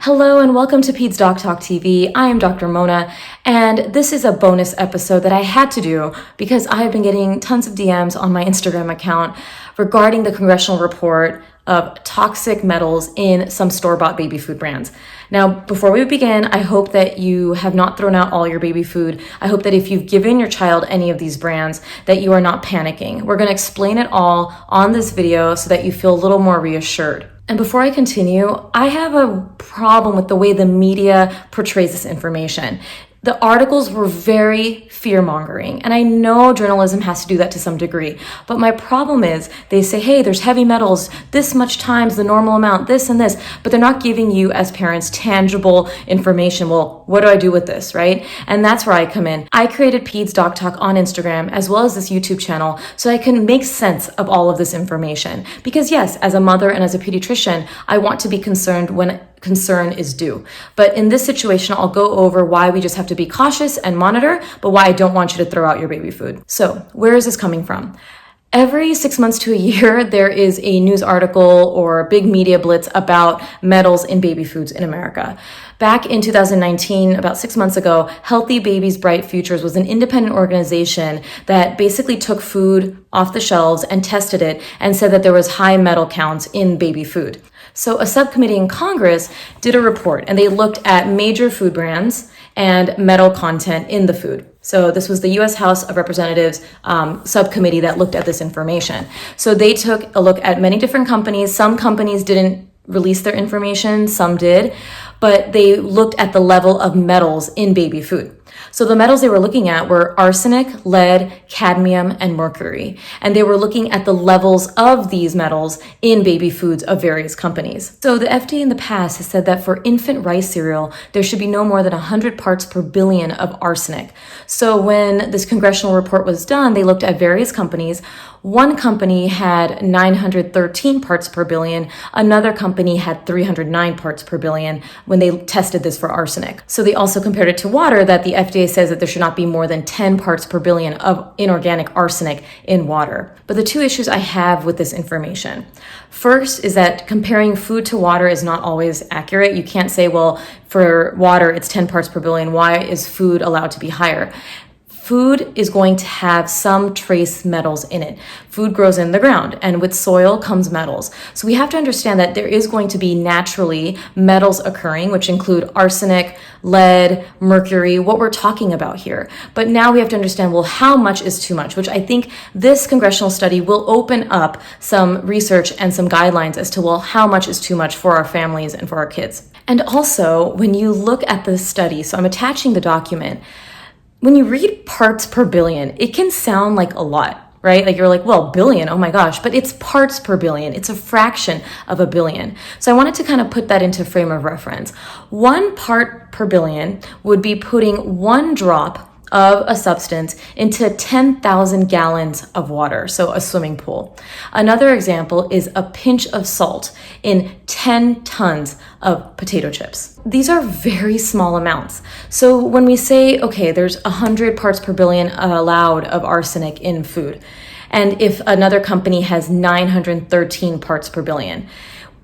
Hello and welcome to Peds Doc Talk TV. I am Dr. Mona, and this is a bonus episode that I had to do because I have been getting tons of DMs on my Instagram account regarding the Congressional report of toxic metals in some store-bought baby food brands. Now, before we begin, I hope that you have not thrown out all your baby food. I hope that if you've given your child any of these brands, that you are not panicking. We're going to explain it all on this video so that you feel a little more reassured. And before I continue, I have a problem with the way the media portrays this information. The articles were very fear-mongering, and I know journalism has to do that to some degree, but my problem is they say, hey, there's heavy metals, this much times the normal amount, this and this, but they're not giving you as parents tangible information. Well, what do I do with this, right? And that's where I come in. I created Peds Doc Talk on Instagram as well as this YouTube channel so I can make sense of all of this information. Because yes, as a mother and as a pediatrician, I want to be concerned when concern is due. But in this situation, I'll go over why we just have to be cautious and monitor, but why I don't want you to throw out your baby food. So where is this coming from? Every 6 months to a year, there is a news article or a big media blitz about metals in baby foods in America. Back in 2019, about 6 months ago, Healthy Babies Bright Futures was an independent organization that basically took food off the shelves and tested it and said that there was high metal counts in baby food. So a subcommittee in Congress did a report and they looked at major food brands and metal content in the food. So this was the U.S. House of Representatives subcommittee that looked at this information. So they took a look at many different companies. Some companies didn't release their information, some did, but they looked at the level of metals in baby food. So the metals they were looking at were arsenic, lead, cadmium, and mercury. And they were looking at the levels of these metals in baby foods of various companies. So the FDA in the past has said that for infant rice cereal, there should be no more than 100 parts per billion of arsenic. So when this congressional report was done, they looked at various companies. One company had 913 parts per billion. Another company had 309 parts per billion when they tested this for arsenic. So they also compared it to water, that the FDA says that there should not be more than 10 parts per billion of inorganic arsenic in water. But the two issues I have with this information. First is that comparing food to water is not always accurate. You can't say, well, for water, it's 10 parts per billion. Why is food allowed to be higher? Food is going to have some trace metals in it. Food grows in the ground, and with soil comes metals. So we have to understand that there is going to be naturally metals occurring, which include arsenic, lead, mercury, what we're talking about here. But now we have to understand, well, how much is too much, which I think this congressional study will open up some research and some guidelines as to, well, how much is too much for our families and for our kids. And also, when you look at the study, so I'm attaching the document, when you read parts per billion, it can sound like a lot, right? Like you're like, well, billion, oh my gosh, but it's parts per billion. It's a fraction of a billion. So I wanted to kind of put that into frame of reference. 1 part per billion would be putting 1 drop of a substance into 10,000 gallons of water, so a swimming pool. Another example is a pinch of salt in 10 tons of potato chips. These are very small amounts. So when we say, okay, there's 100 parts per billion allowed of arsenic in food, and if another company has 913 parts per billion,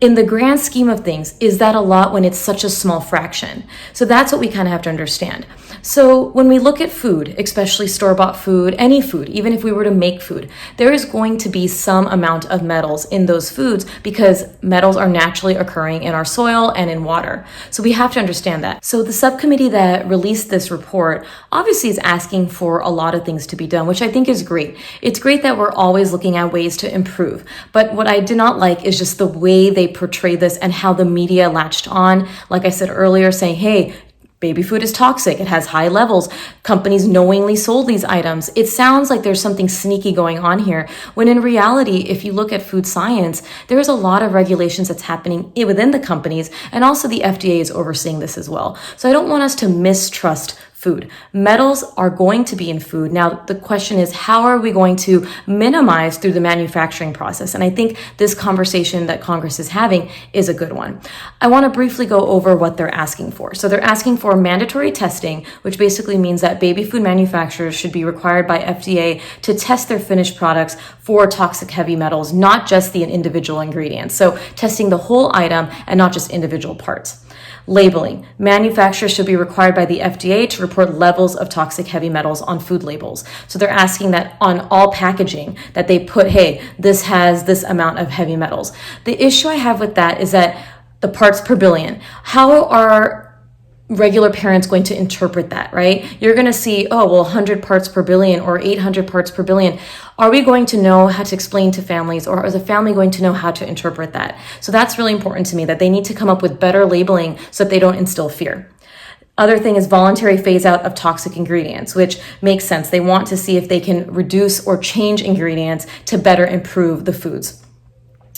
in the grand scheme of things, is that a lot when it's such a small fraction? So that's what we kind of have to understand. So when we look at food, especially store-bought food, any food, even if we were to make food, there is going to be some amount of metals in those foods because metals are naturally occurring in our soil and in water. So we have to understand that. So the subcommittee that released this report obviously is asking for a lot of things to be done, which I think is great. It's great that we're always looking at ways to improve. But what I did not like is just the way they portray this and how the media latched on. Like I said earlier, saying, hey, baby food is toxic. It has high levels. Companies knowingly sold these items. It sounds like there's something sneaky going on here, when in reality, if you look at food science, there's a lot of regulations that's happening within the companies, and also the FDA is overseeing this as well. So I don't want us to mistrust food. Metals are going to be in food. Now, the question is, how are we going to minimize through the manufacturing process? And I think this conversation that Congress is having is a good one. I want to briefly go over what they're asking for. So they're asking for mandatory testing, which basically means that baby food manufacturers should be required by FDA to test their finished products for toxic heavy metals, not just the individual ingredients. So testing the whole item and not just individual parts. Labeling. Manufacturers should be required by the FDA to report levels of toxic heavy metals on food labels. So they're asking that on all packaging that they put, hey, this has this amount of heavy metals. The issue I have with that is that the parts per billion. How are regular parents going to interpret that, right? You're going to see, oh, well, 100 parts per billion or 800 parts per billion. Are we going to know how to explain to families, or is the family going to know how to interpret that? So that's really important to me, that they need to come up with better labeling so that they don't instill fear. Other thing is voluntary phase out of toxic ingredients, which makes sense. They want to see if they can reduce or change ingredients to better improve the foods.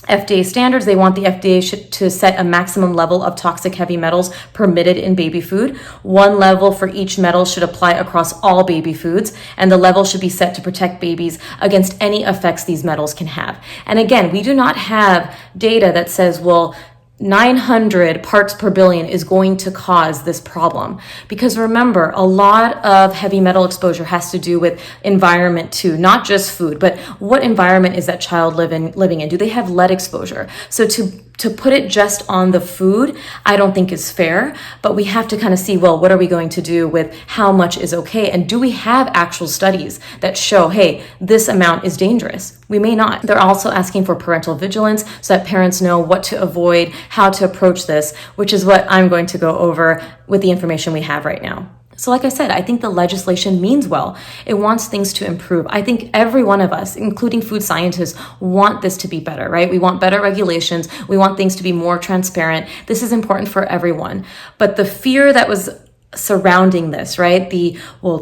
FDA standards, they want the FDA to set a maximum level of toxic heavy metals permitted in baby food. One level for each metal should apply across all baby foods, and the level should be set to protect babies against any effects these metals can have. And again, we do not have data that says, well, 900 parts per billion is going to cause this problem. Because remember, a lot of heavy metal exposure has to do with environment too, not just food, but what environment is that child living in? Do they have lead exposure? So to put it just on the food, I don't think is fair, but we have to kind of see, well, what are we going to do with how much is okay? And do we have actual studies that show, hey, this amount is dangerous? We may not. They're also asking for parental vigilance so that parents know what to avoid, how to approach this, which is what I'm going to go over with the information we have right now. So like I said, I think the legislation means well. It wants things to improve. I think every one of us, including food scientists, want this to be better, right? We want better regulations. We want things to be more transparent. This is important for everyone. But the fear that was surrounding this, right?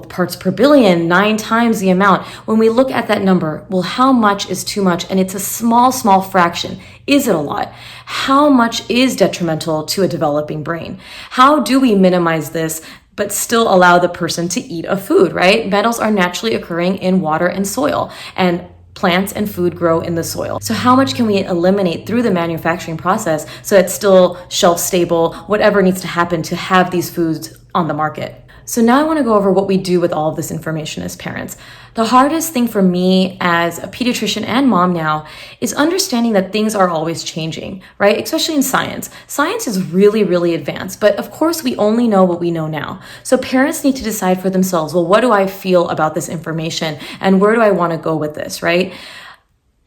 Parts per billion, 9 times the amount. When we look at that number, well, how much is too much? And it's a small fraction. Is it a lot? How much is detrimental to a developing brain? How do we minimize this but still allow the person to eat a food, right? Metals are naturally occurring in water and soil, and plants and food grow in the soil. So how much can we eliminate through the manufacturing process so it's still shelf stable, whatever needs to happen to have these foods on the market? So now I want to go over what we do with all of this information as parents. The hardest thing for me as a pediatrician and mom now is understanding that things are always changing, right? Especially in science. Science is really, really advanced, but of course we only know what we know now. So parents need to decide for themselves, well, what do I feel about this information and where do I want to go with this, right?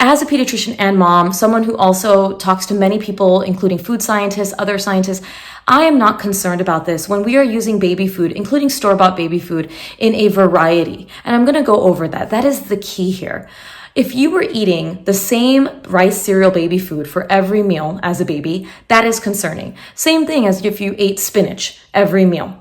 As a pediatrician and mom, someone who also talks to many people, including food scientists, other scientists, I am not concerned about this when we are using baby food, including store-bought baby food, in a variety. And I'm going to go over that. That is the key here. If you were eating the same rice cereal baby food for every meal as a baby, that is concerning. Same thing as if you ate spinach every meal.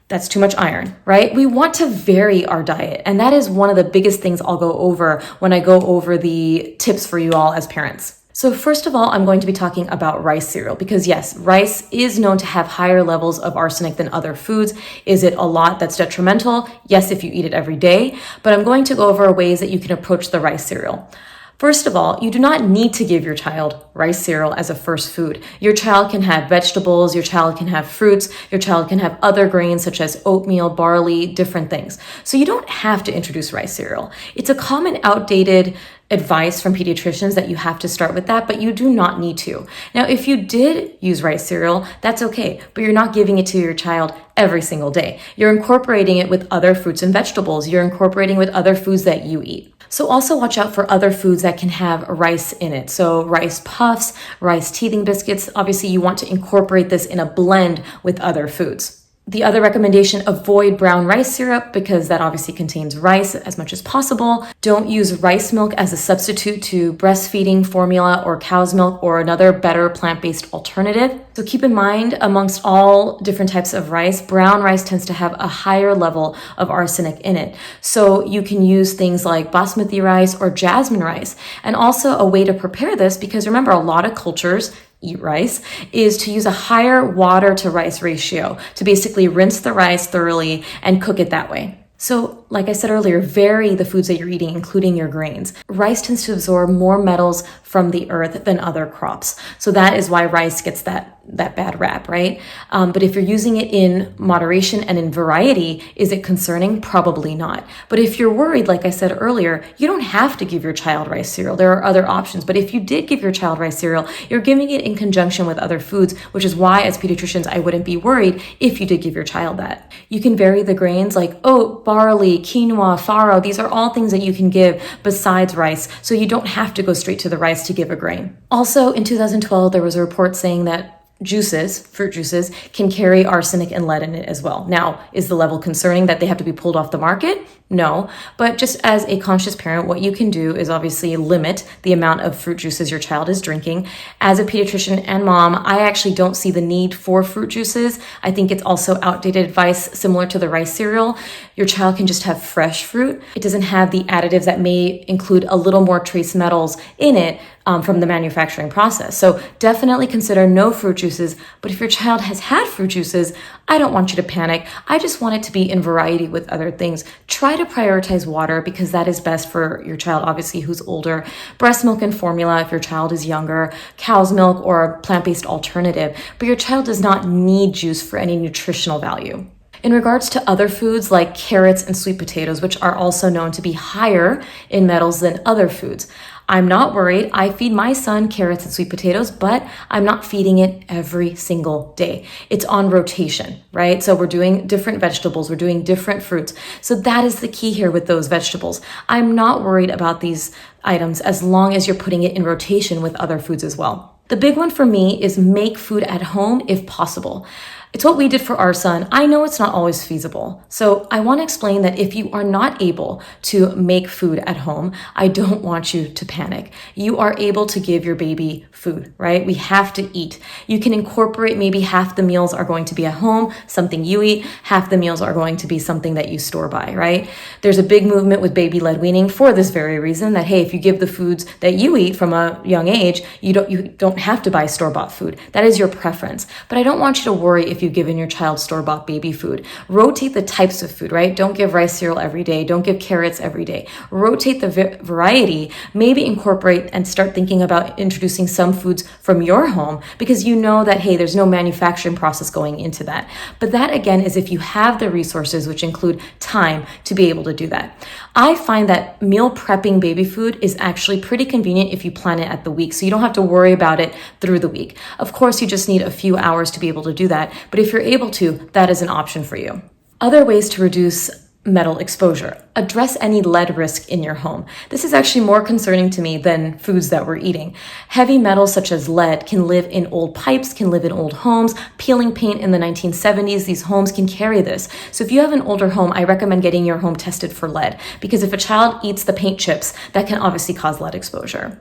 That's too much iron, right? We want to vary our diet. And that is one of the biggest things I'll go over when I go over the tips for you all as parents. So first of all, I'm going to be talking about rice cereal because yes, rice is known to have higher levels of arsenic than other foods. Is it a lot that's detrimental? Yes, if you eat it every day, but I'm going to go over ways that you can approach the rice cereal. First of all, you do not need to give your child rice cereal as a first food. Your child can have vegetables, your child can have fruits, your child can have other grains such as oatmeal, barley, different things. So you don't have to introduce rice cereal. It's a common outdated advice from pediatricians that you have to start with that, but you do not need to. Now, if you did use rice cereal, that's okay, but you're not giving it to your child every single day. You're incorporating it with other fruits and vegetables. You're incorporating with other foods that you eat. So also watch out for other foods that can have rice in it. So rice puffs, rice teething biscuits. Obviously, you want to incorporate this in a blend with other foods. The other recommendation, avoid brown rice syrup because that obviously contains rice as much as possible. Don't use rice milk as a substitute to breastfeeding formula or cow's milk or another better plant-based alternative. So keep in mind, amongst all different types of rice, brown rice tends to have a higher level of arsenic in it. So you can use things like basmati rice or jasmine rice. And also a way to prepare this, because remember, a lot of cultures eat rice, is to use a higher water to rice ratio to basically rinse the rice thoroughly and cook it that way. So like I said earlier, vary the foods that you're eating, including your grains. Rice tends to absorb more metals from the earth than other crops. So that is why rice gets that bad rap, right? But if you're using it in moderation and in variety, is it concerning? Probably not. But if you're worried, like I said earlier, you don't have to give your child rice cereal. There are other options. But if you did give your child rice cereal, you're giving it in conjunction with other foods, which is why as pediatricians, I wouldn't be worried if you did give your child that. You can vary the grains like oat, barley, quinoa, farro. These are all things that you can give besides rice. So you don't have to go straight to the rice to give a grain. Also, in 2012, there was a report saying that fruit juices, can carry arsenic and lead in it as well. Now, is the level concerning that they have to be pulled off the market? No, but just as a conscious parent, what you can do is obviously limit the amount of fruit juices your child is drinking. As a pediatrician and mom, I actually don't see the need for fruit juices. I think it's also outdated advice similar to the rice cereal. Your child can just have fresh fruit. It doesn't have the additives that may include a little more trace metals in it from the manufacturing process. So definitely consider no fruit juices. But if your child has had fruit juices, I don't want you to panic. I just want it to be in variety with other things. Try to prioritize water because that is best for your child, obviously, who's older. Breast milk and formula if your child is younger, cow's milk or a plant-based alternative. But your child does not need juice for any nutritional value. In regards to other foods like carrots and sweet potatoes, which are also known to be higher in metals than other foods, I'm not worried. I feed my son carrots and sweet potatoes, but I'm not feeding it every single day. It's on rotation, right? So we're doing different vegetables, we're doing different fruits. So that is the key here with those vegetables. I'm not worried about these items as long as you're putting it in rotation with other foods as well. The big one for me is make food at home if possible. It's what we did for our son. I know it's not always feasible. So I want to explain that if you are not able to make food at home, I don't want you to panic. You are able to give your baby food, right? We have to eat. You can incorporate maybe half the meals are going to be at home, something you eat, half the meals are going to be something that you store by, right? There's a big movement with baby-led weaning for this very reason that, hey, if you give the foods that you eat from a young age, you don't have to buy store-bought food. That is your preference. But I don't want you to worry if you've given your child store-bought baby food. Rotate the types of food, right? Don't give rice cereal every day. Don't give carrots every day. Rotate the variety. Maybe incorporate and start thinking about introducing some foods from your home because you know that, hey, there's no manufacturing process going into that. But that, again, is if you have the resources, which include time, to be able to do that. I find that meal prepping baby food is actually pretty convenient if you plan it at the week, so you don't have to worry about it through the week. Of course, you just need a few hours to be able to do that, but if you're able to, that is an option for you. Other ways to reduce metal exposure. Address any lead risk in your home. This is actually more concerning to me than foods that we're eating. Heavy metals such as lead can live in old pipes, can live in old homes. Peeling paint in the 1970s, these homes can carry this. So if you have an older home, I recommend getting your home tested for lead because if a child eats the paint chips, that can obviously cause lead exposure.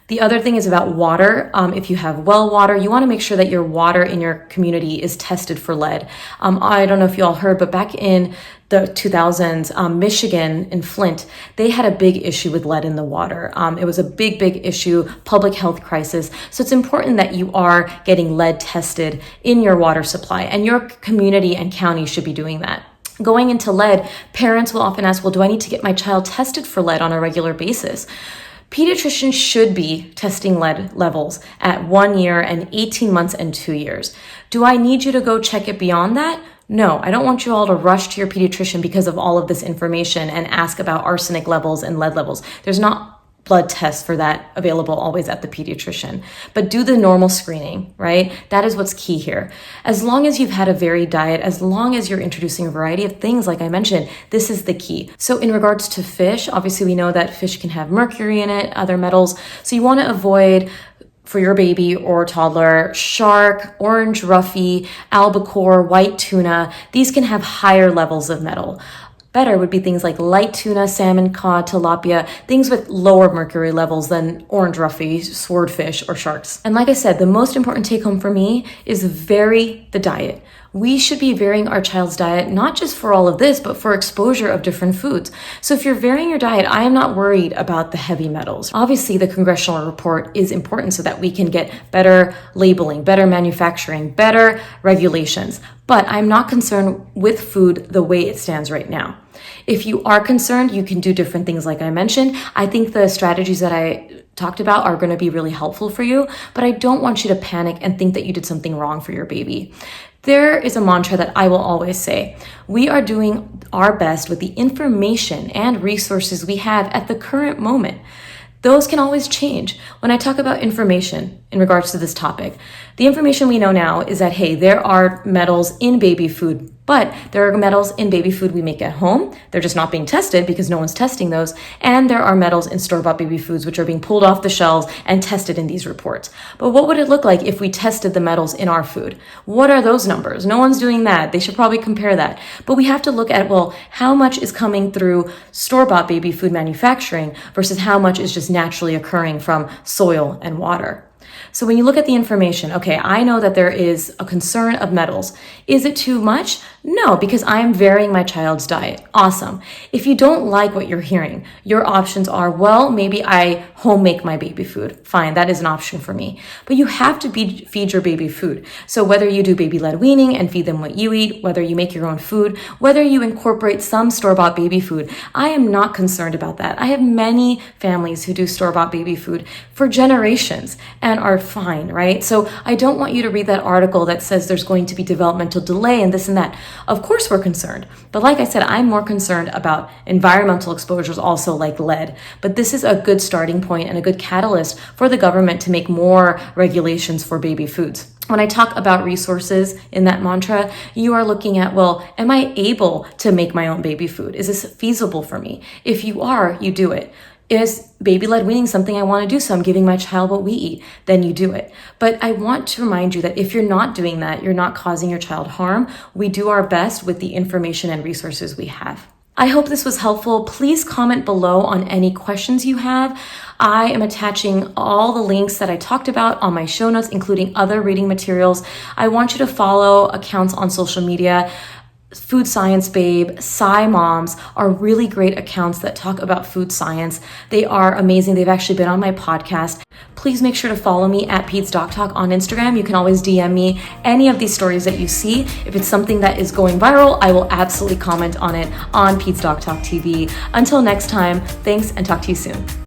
The other thing is about water. If you have well water, you want to make sure that your water in your community is tested for lead. I don't know if you all heard, but back in the 2000s, Michigan in Flint, they had a big issue with lead in the water. It was a big issue, public health crisis. So it's important that you are getting lead tested in your water supply, and your community and county should be doing that. Going into lead, parents will often ask, well, do I need to get my child tested for lead on a regular basis? Pediatricians should be testing lead levels at 1 year and 18 months and 2 years. Do I need you to go check it beyond that? No, I don't want you all to rush to your pediatrician because of all of this information and ask about arsenic levels and lead levels. There's not blood tests for that available always at the pediatrician. But do the normal screening, right? That is what's key here. As long as you've had a varied diet, as long as you're introducing a variety of things, like I mentioned, this is the key. So in regards to fish, obviously we know that fish can have mercury in it, other metals. So you want to avoid, for your baby or toddler, shark, orange roughy, albacore, white tuna. These can have higher levels of metal. Better would be things like light tuna, salmon, cod, tilapia, things with lower mercury levels than orange roughy, swordfish, or sharks. And like I said, the most important take home for me is vary the diet. we should be varying our child's diet, not just for all of this, but for exposure of different foods. So if you're varying your diet, I am not worried about the heavy metals. Obviously, the congressional report is important so that we can get better labeling, better manufacturing, better regulations. But I'm not concerned with food the way it stands right now. If you are concerned, you can do different things like I mentioned. I think the strategies that I talked about are going to be really helpful for you, but I don't want you to panic and think that you did something wrong for your baby. There is a mantra that I will always say. We are doing our best with the information and resources we have at the current moment. Those can always change. When I talk about information in regards to this topic, the information we know now is that, hey, there are metals in baby food, but there are metals in baby food we make at home. They're just not being tested because no one's testing those. And there are metals in store-bought baby foods which are being pulled off the shelves and tested in these reports. But what would it look like if we tested the metals in our food? What are those numbers? No one's doing that. They should probably compare that. But we have to look at, well, how much is coming through store-bought baby food manufacturing versus how much is just naturally occurring from soil and water. So when you look at the information, okay, I know that there is a concern of metals. Is it too much? No, because I am varying my child's diet. Awesome. If you don't like what you're hearing, your options are, well, maybe I home make my baby food. Fine, that is an option for me. But you have to feed your baby food. So whether you do baby-led weaning and feed them what you eat, whether you make your own food, whether you incorporate some store-bought baby food, I am not concerned about that. I have many families who do store-bought baby food for generations and are fine, right? So I don't want you to read that article that says there's going to be developmental delay and this and that. Of course we're concerned. But like I said, I'm more concerned about environmental exposures also like lead. But this is a good starting point and a good catalyst for the government to make more regulations for baby foods. When I talk about resources in that mantra, you are looking at, well, am I able to make my own baby food? Is this feasible for me? If you are, you do it. Is baby-led weaning something I want to do? So I'm giving my child what we eat, then you do it. But I want to remind you that if you're not doing that, you're not causing your child harm. We do our best with the information and resources we have. I hope this was helpful. Please comment below on any questions you have. I am attaching all the links that I talked about on my show notes, including other reading materials. I want you to follow accounts on social media. Food Science Babe, Sci Moms are really great accounts that talk about food science. They are amazing. They've actually been on my podcast. Please make sure to follow me at Pete's Doc Talk on Instagram. You can always DM me any of these stories that you see. If it's something that is going viral, I will absolutely comment on it on Pete's Doc Talk TV. Until next time, thanks and talk to you soon.